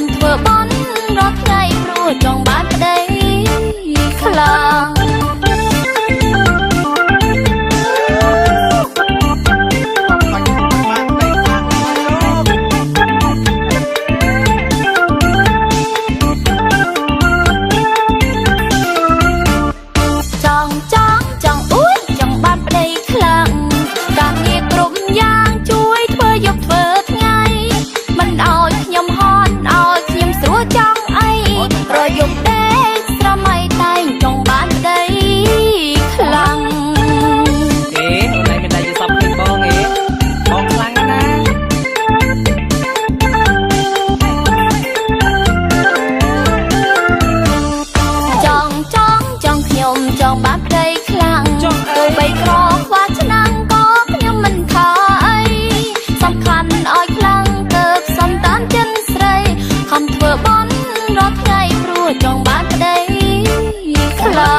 ំធ្វើបន់រាល់ថ្ងៃព្រោះចង់បានប្តីខ្លាំងចង់បានប្តីខ្លាំងទោះបីក្រខ្វះឆ្នាំងក៏ខ្ញុំមិនខកអីសំខាន់ឲ្យខ្លាំងទៅសំតាមចិនស្រីខំធ្វើបន់រាល់ថ្ងៃព្រោះចង់បានប្តីខ្លាំង